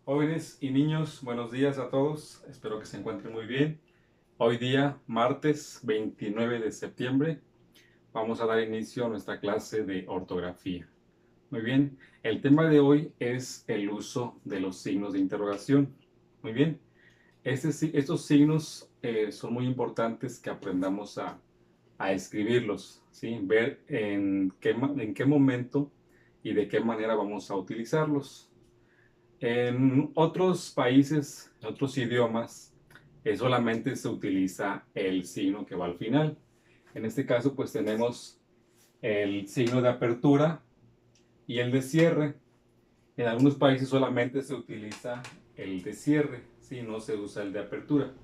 Jóvenes y niños, buenos días a todos. Espero que se encuentren muy bien. Hoy día, martes 29 de septiembre, vamos a dar inicio a nuestra clase de ortografía. Muy bien, el tema de hoy es el uso de los signos de interrogación. Muy bien, estos signos son muy importantes que aprendamos a escribirlos, ¿sí? Ver en qué momento y de qué manera vamos a utilizarlos. En otros países, en otros idiomas, solamente se utiliza el signo que va al final. En este caso, pues tenemos el signo de apertura y el de cierre. En algunos países solamente se utiliza el de cierre, ¿sí? No se usa el de apertura.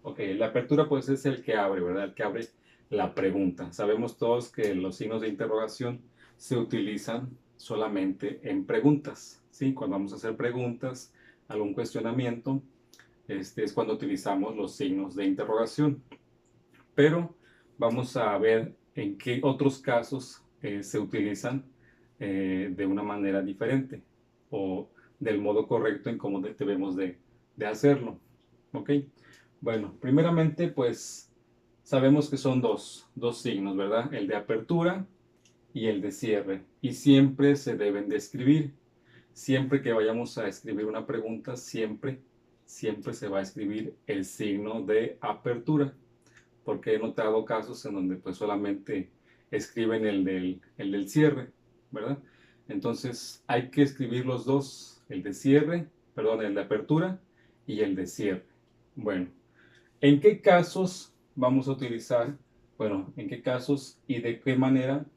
Ok, la apertura pues es el que abre, ¿verdad? El que abre la pregunta. Sabemos todos que los signos de interrogación se utilizan solamente en preguntas, ¿sí? Cuando vamos a hacer preguntas, algún cuestionamiento, es cuando utilizamos los signos de interrogación. Pero vamos a ver en qué otros casos se utilizan de una manera diferente o del modo correcto en cómo debemos de hacerlo. ¿Ok? Bueno, primeramente, pues sabemos que son dos signos, ¿verdad? El de apertura y el de cierre. Y siempre se deben de escribir. Siempre que vayamos a escribir una pregunta, siempre se va a escribir el signo de apertura. Porque he notado casos en donde pues solamente escriben el del cierre, ¿verdad? Entonces hay que escribir los dos, el de cierre, perdón, el de apertura y el de cierre. Bueno, ¿en qué casos vamos a utilizar, bueno, en qué casos y de qué manera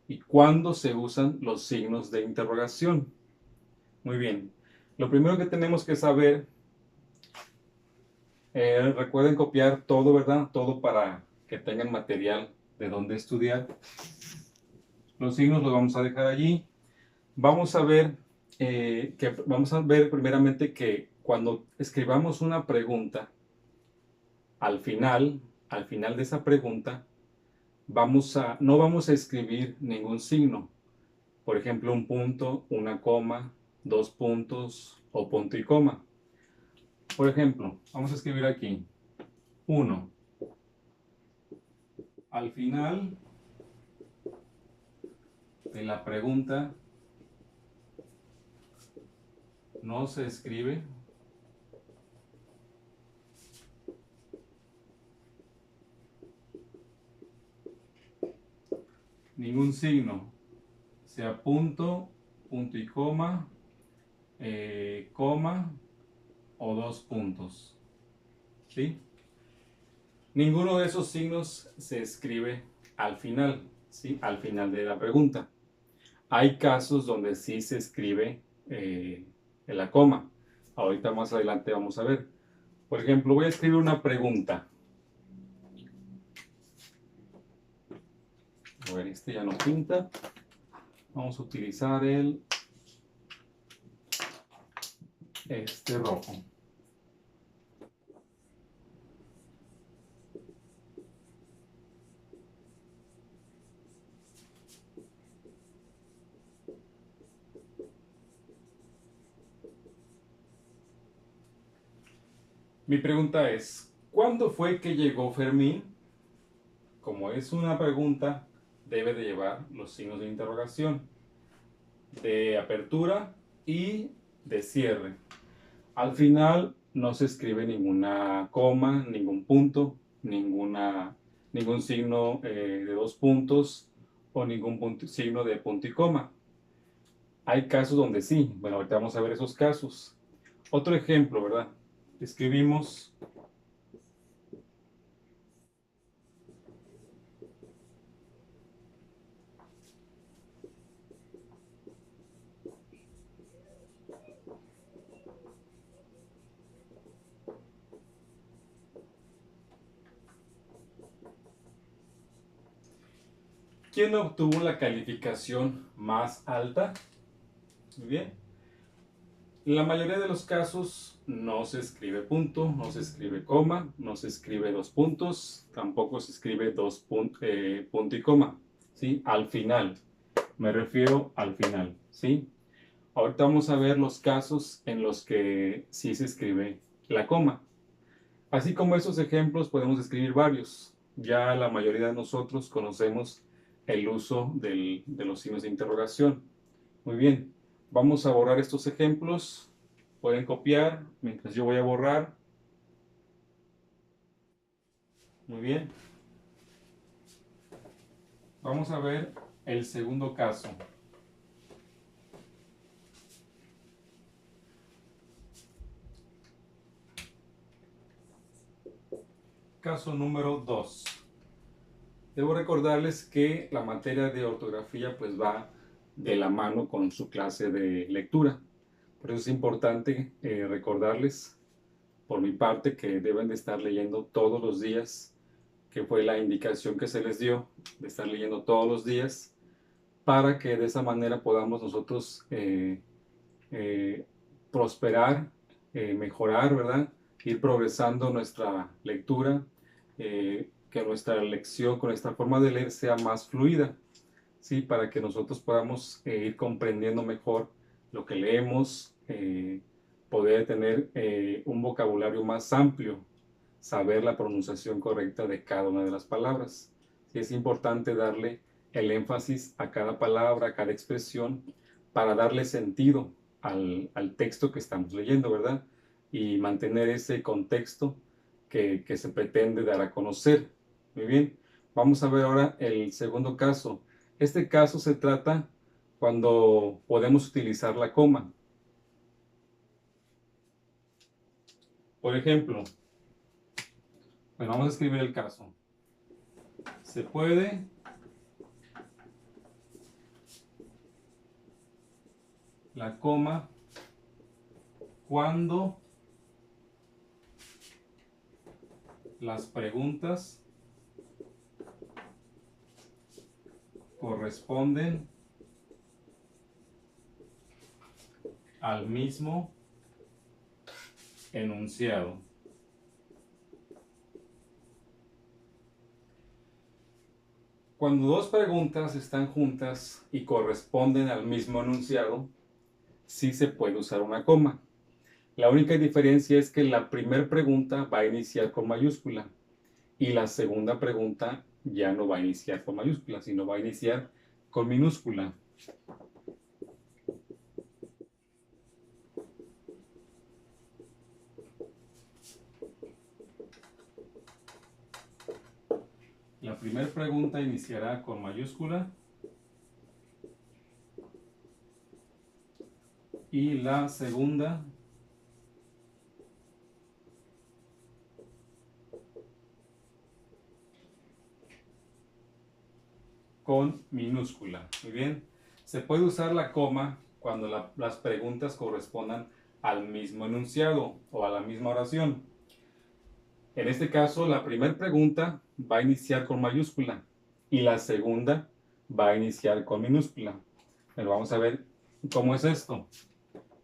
y cuándo se usan los signos de interrogación? Muy bien, lo primero que tenemos que saber, recuerden copiar todo, ¿verdad? Todo para que tengan material de dónde estudiar. Los signos los vamos a dejar allí. Vamos a ver primeramente que cuando escribamos una pregunta, al final, al final de esa pregunta, no vamos a escribir ningún signo. Por ejemplo, un punto, una coma, dos puntos o punto y coma. Por ejemplo, vamos a escribir aquí 1. Al final de la pregunta no se escribe ningún signo, sea punto, punto y coma o dos puntos. ¿Sí? Ninguno de esos signos se escribe al final, ¿sí? Al final de la pregunta. Hay casos donde sí se escribe en la coma. Ahorita más adelante vamos a ver. Por ejemplo, voy a escribir una pregunta. A ver, este ya no pinta. Vamos a utilizar este rojo. Mi pregunta es, ¿cuándo fue que llegó Fermín? Como es una pregunta, debe de llevar los signos de interrogación, de apertura y de cierre. Al final no se escribe ninguna coma, ningún punto, ningún signo de dos puntos o ningún signo de punto y coma. Hay casos donde sí. Bueno, ahorita vamos a ver esos casos. Otro ejemplo, ¿verdad? Escribimos ¿quién obtuvo la calificación más alta? Muy bien. En la mayoría de los casos no se escribe punto, no se escribe coma, no se escribe dos puntos, tampoco se escribe punto y coma, ¿sí? Al final, me refiero al final, ¿sí? Ahorita vamos a ver los casos en los que sí se escribe la coma. Así como esos ejemplos podemos escribir varios. Ya la mayoría de nosotros conocemos el uso de los signos de interrogación. Muy bien, vamos a borrar estos ejemplos. Pueden copiar mientras yo voy a borrar. Muy bien. Vamos a ver el segundo caso. Caso número 2. Debo recordarles que la materia de ortografía pues va de la mano con su clase de lectura. Por eso es importante recordarles por mi parte que deben de estar leyendo todos los días, que fue la indicación que se les dio, de estar leyendo todos los días, para que de esa manera podamos nosotros prosperar, mejorar, ¿verdad? Ir progresando nuestra lectura, que nuestra lección con esta forma de leer sea más fluida, ¿sí? Para que nosotros podamos ir comprendiendo mejor lo que leemos, poder tener un vocabulario más amplio, saber la pronunciación correcta de cada una de las palabras. Sí, es importante darle el énfasis a cada palabra, a cada expresión, para darle sentido al texto que estamos leyendo, ¿verdad? Y mantener ese contexto que se pretende dar a conocer. Muy bien, vamos a ver ahora el segundo caso. Este caso se trata cuando podemos utilizar la coma. Por ejemplo, bueno, vamos a escribir el caso. Se puede la coma cuando las preguntas corresponden al mismo enunciado. Cuando dos preguntas están juntas y corresponden al mismo enunciado, sí se puede usar una coma. La única diferencia es que la primera pregunta va a iniciar con mayúscula y la segunda pregunta ya no va a iniciar con mayúscula, sino va a iniciar con minúscula. La primera pregunta iniciará con mayúscula y la segunda con minúscula. Muy bien. Se puede usar la coma cuando las preguntas correspondan al mismo enunciado o a la misma oración. En este caso, la primera pregunta va a iniciar con mayúscula y la segunda va a iniciar con minúscula. Pero vamos a ver cómo es esto.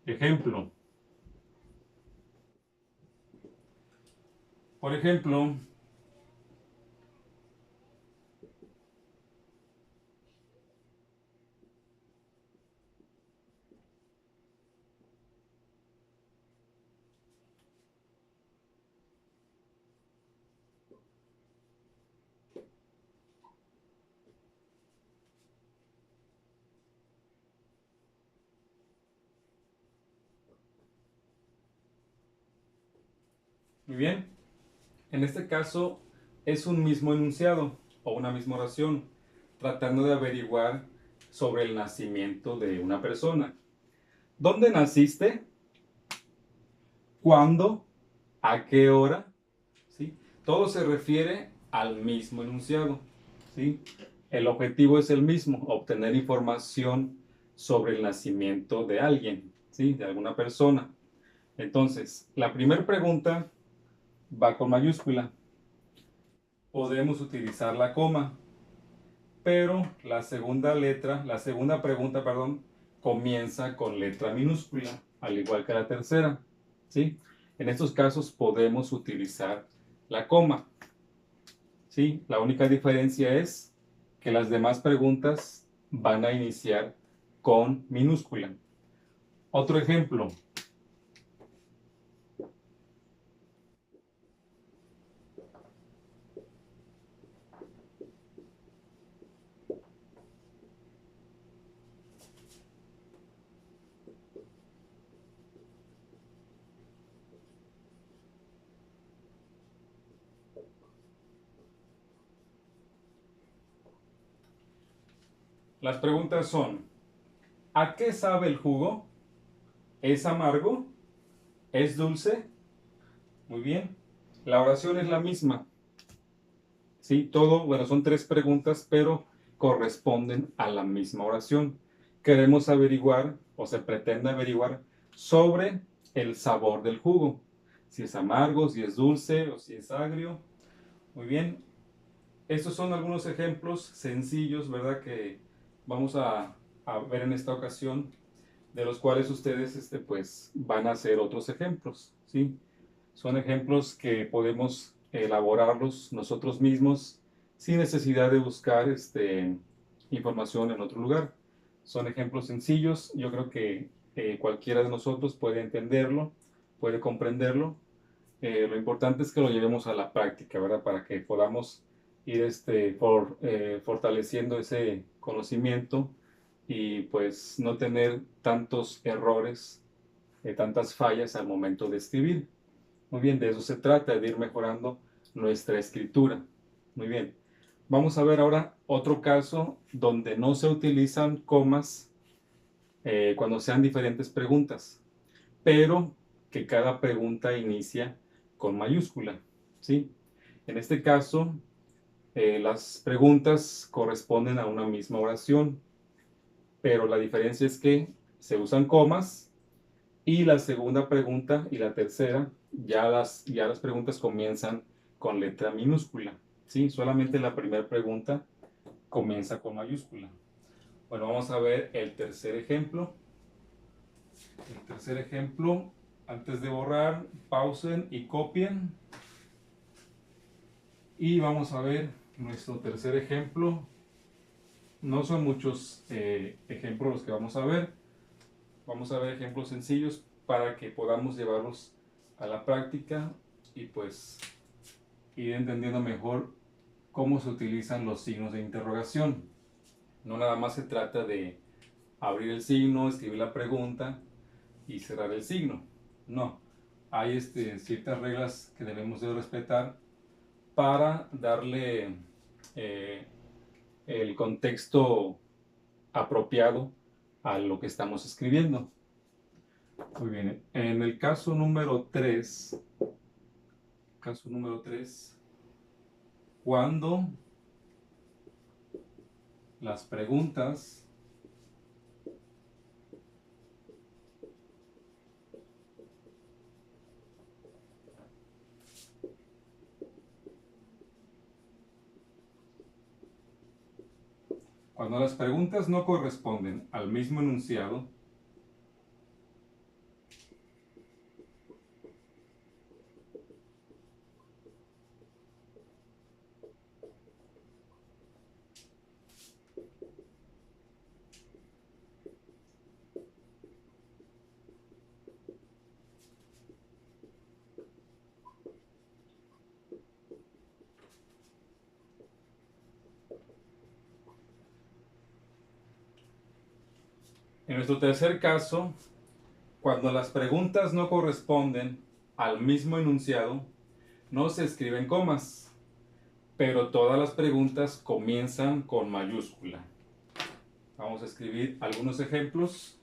Ejemplo. Por ejemplo, muy bien. En este caso es un mismo enunciado o una misma oración, tratando de averiguar sobre el nacimiento de una persona. ¿Dónde naciste? ¿Cuándo? ¿A qué hora? ¿Sí? Todo se refiere al mismo enunciado. ¿Sí? El objetivo es el mismo, obtener información sobre el nacimiento de alguien, ¿sí? De alguna persona. Entonces, la primera pregunta va con mayúscula. Podemos utilizar la coma, pero la segunda pregunta, perdón, comienza con letra minúscula, al igual que la tercera, ¿sí? En estos casos podemos utilizar la coma, ¿sí? La única diferencia es que las demás preguntas van a iniciar con minúscula. Otro ejemplo. Las preguntas son, ¿a qué sabe el jugo? ¿Es amargo? ¿Es dulce? Muy bien. La oración es la misma. Sí, todo, bueno, son tres preguntas, pero corresponden a la misma oración. Queremos averiguar, o se pretende averiguar, sobre el sabor del jugo. Si es amargo, si es dulce o si es agrio. Muy bien. Estos son algunos ejemplos sencillos, ¿verdad? Que vamos a ver en esta ocasión, de los cuales ustedes pues, van a hacer otros ejemplos, ¿sí? Son ejemplos que podemos elaborarlos nosotros mismos sin necesidad de buscar información en otro lugar. Son ejemplos sencillos, yo creo que cualquiera de nosotros puede entenderlo, puede comprenderlo. Lo importante es que lo llevemos a la práctica, ¿verdad? Para que podamos ir fortaleciendo ese conocimiento y pues no tener tantos errores, tantas fallas al momento de escribir. Muy bien, de eso se trata, de ir mejorando nuestra escritura. Muy bien. Vamos a ver ahora otro caso donde no se utilizan comas cuando sean diferentes preguntas, pero que cada pregunta inicia con mayúscula, ¿sí? En este caso, las preguntas corresponden a una misma oración, pero la diferencia es que se usan comas y la segunda pregunta y la tercera, ya las preguntas comienzan con letra minúscula, ¿sí? Solamente la primera pregunta comienza con mayúscula. Bueno, vamos a ver el tercer ejemplo. El tercer ejemplo, antes de borrar, pausen y copien. Y vamos a ver nuestro tercer ejemplo. No son muchos ejemplos los que vamos a ver. Vamos a ver ejemplos sencillos para que podamos llevarlos a la práctica y pues ir entendiendo mejor cómo se utilizan los signos de interrogación. No nada más se trata de abrir el signo, escribir la pregunta y cerrar el signo. No, hay ciertas reglas que debemos de respetar para darle el contexto apropiado a lo que estamos escribiendo. Muy bien, en el caso número 3, cuando las preguntas no corresponden al mismo enunciado, en nuestro tercer caso, cuando las preguntas no corresponden al mismo enunciado, no se escriben comas, pero todas las preguntas comienzan con mayúscula. Vamos a escribir algunos ejemplos.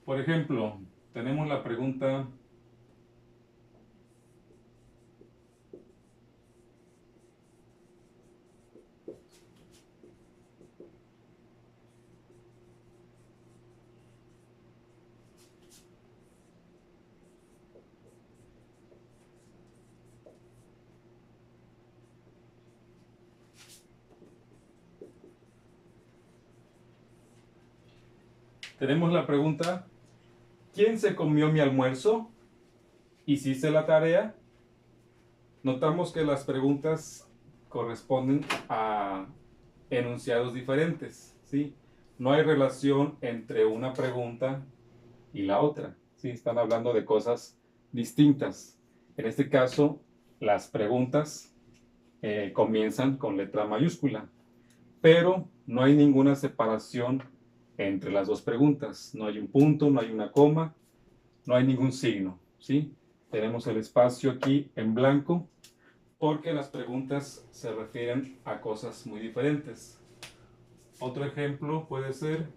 Por ejemplo, tenemos la pregunta: ¿quién se comió mi almuerzo? ¿Hiciste la tarea? Notamos que las preguntas corresponden a enunciados diferentes, ¿sí? No hay relación entre una pregunta y la otra, ¿sí? Están hablando de cosas distintas. En este caso, las preguntas comienzan con letra mayúscula, pero no hay ninguna separación entre las dos preguntas. No hay un punto, no hay una coma, no hay ningún signo, ¿sí? Tenemos el espacio aquí en blanco porque las preguntas se refieren a cosas muy diferentes. Otro ejemplo puede ser: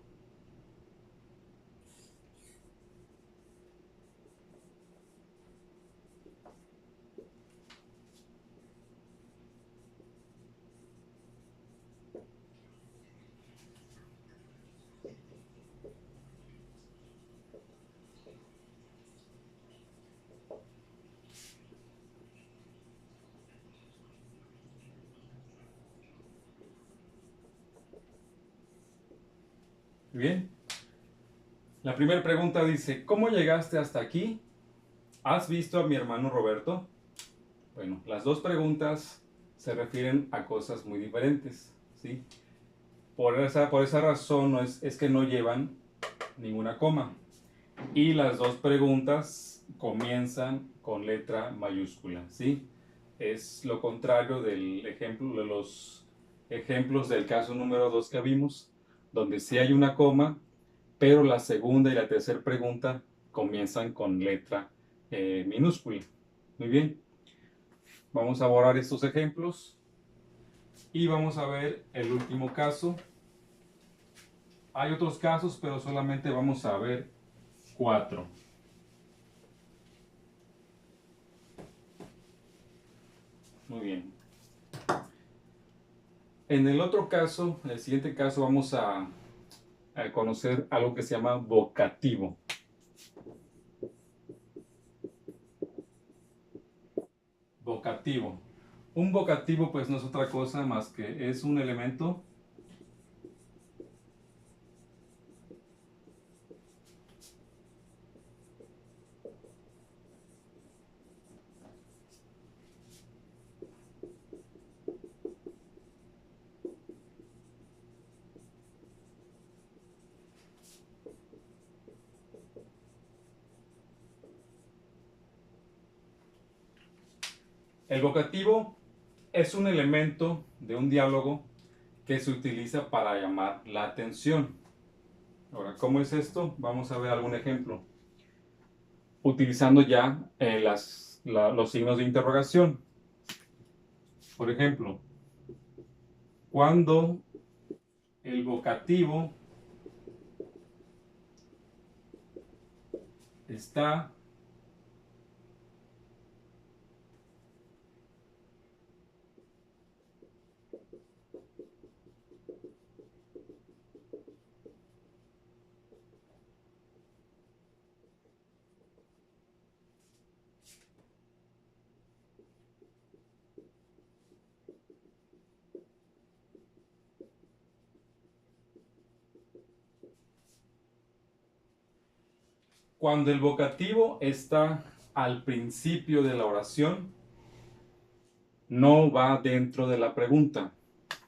bien, la primera pregunta dice: ¿cómo llegaste hasta aquí? ¿Has visto a mi hermano Roberto? Bueno, las dos preguntas se refieren a cosas muy diferentes, ¿sí? Por esa razón es que no llevan ninguna coma. Y las dos preguntas comienzan con letra mayúscula, ¿sí? Es lo contrario del ejemplo, de los ejemplos del caso número 2 que vimos, donde sí hay una coma, pero la segunda y la tercera pregunta comienzan con letra minúscula. Muy bien, vamos a borrar estos ejemplos y vamos a ver el último caso. Hay otros casos, pero solamente vamos a ver 4. Muy bien. En el otro caso, en el siguiente caso, vamos a conocer algo que se llama vocativo. Vocativo. Un vocativo pues no es otra cosa más que es un elemento El vocativo es un elemento de un diálogo que se utiliza para llamar la atención. Ahora, ¿cómo es esto? Vamos a ver algún ejemplo. Utilizando ya los signos de interrogación. Por ejemplo, cuando el vocativo está Cuando el vocativo está al principio de la oración, no va dentro de la pregunta.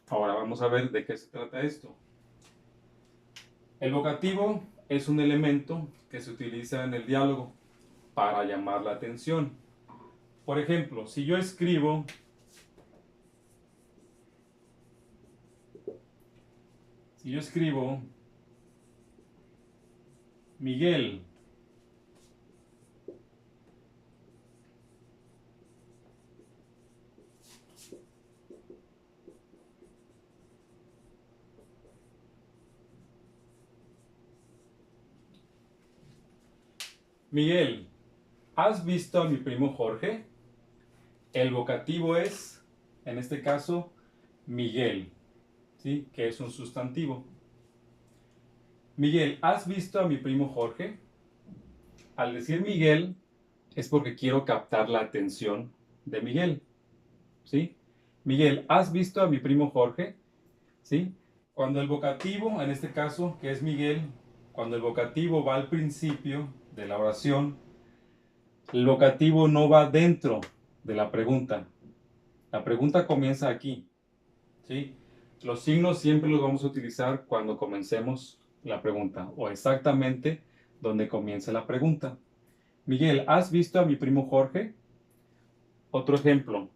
Ahora vamos a ver de qué se trata esto. El vocativo es un elemento que se utiliza en el diálogo para llamar la atención. Por ejemplo, si yo escribo Miguel, Miguel, ¿has visto a mi primo Jorge? El vocativo es, en este caso, Miguel, ¿sí? Que es un sustantivo. Miguel, ¿has visto a mi primo Jorge? Al decir Miguel es porque quiero captar la atención de Miguel, ¿sí? Miguel, ¿has visto a mi primo Jorge? ¿Sí? Cuando el vocativo, en este caso, que es Miguel, cuando el vocativo va al principio de la oración, el vocativo no va dentro de la pregunta. La pregunta comienza aquí, ¿sí? Los signos siempre los vamos a utilizar cuando comencemos la pregunta o exactamente donde comience la pregunta. Miguel, ¿has visto a mi primo Jorge? Otro ejemplo.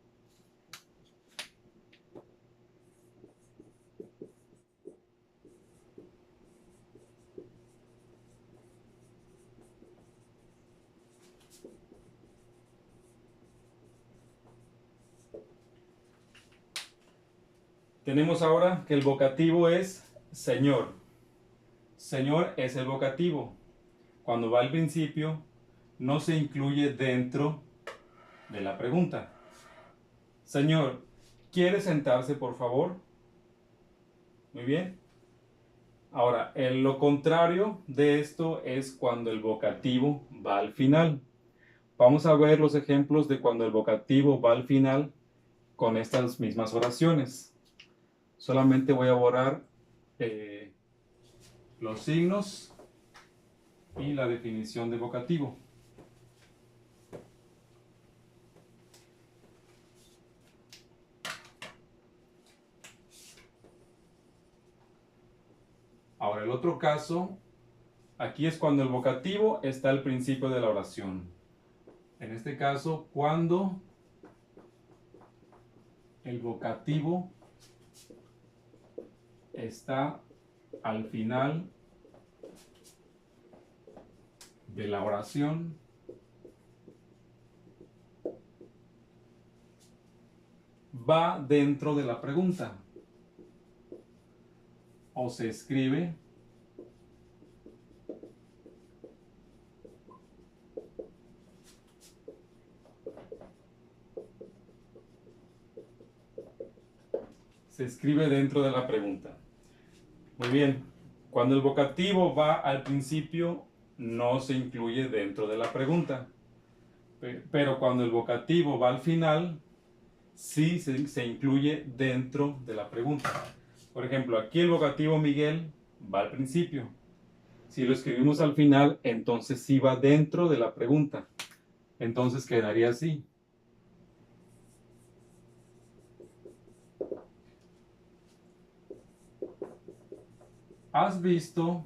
Tenemos ahora que el vocativo es señor. Señor es el vocativo. Cuando va al principio, no se incluye dentro de la pregunta. Señor, ¿quiere sentarse, por favor? Muy bien. Ahora, lo contrario de esto es cuando el vocativo va al final. Vamos a ver los ejemplos de cuando el vocativo va al final con estas mismas oraciones. Solamente voy a borrar los signos y la definición de vocativo. Ahora, el otro caso, aquí es cuando el vocativo está al principio de la oración. En este caso, cuando el vocativo está al final de la oración, va dentro de la pregunta o se escribe dentro de la pregunta. Muy bien, cuando el vocativo va al principio no se incluye dentro de la pregunta, pero cuando el vocativo va al final sí se incluye dentro de la pregunta. Por ejemplo, aquí el vocativo Miguel va al principio. Si lo escribimos al final, entonces sí va dentro de la pregunta. Entonces quedaría así. ¿Has visto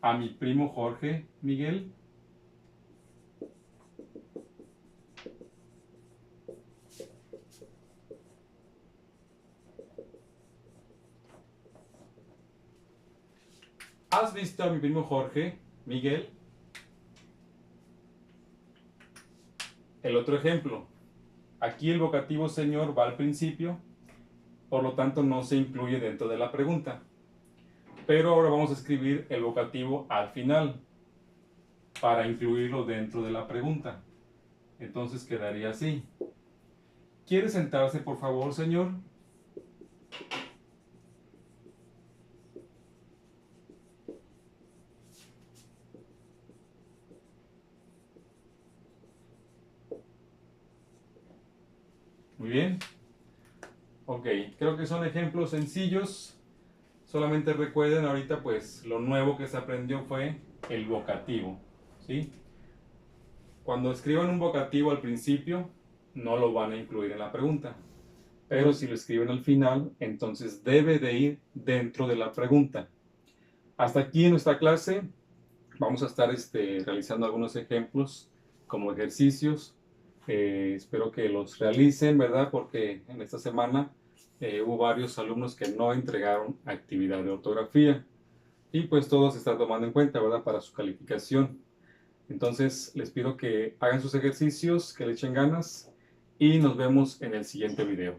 a mi primo Jorge, Miguel? ¿Has visto a mi primo Jorge, Miguel? El otro ejemplo. Aquí el vocativo señor va al principio, por lo tanto no se incluye dentro de la pregunta. Pero ahora vamos a escribir el vocativo al final para incluirlo dentro de la pregunta. Entonces quedaría así. ¿Quiere sentarse, por favor, señor? Muy bien. Ok, creo que son ejemplos sencillos. Solamente recuerden ahorita, pues, lo nuevo que se aprendió fue el vocativo, ¿sí? Cuando escriban un vocativo al principio, no lo van a incluir en la pregunta. Pero si lo escriben al final, entonces debe de ir dentro de la pregunta. Hasta aquí en nuestra clase vamos a estar realizando algunos ejemplos como ejercicios. Espero que los realicen, ¿verdad? Porque en esta semana hubo varios alumnos que no entregaron actividad de ortografía y pues todo se está tomando en cuenta, ¿verdad? Para su calificación. Entonces les pido que hagan sus ejercicios, que le echen ganas y nos vemos en el siguiente video.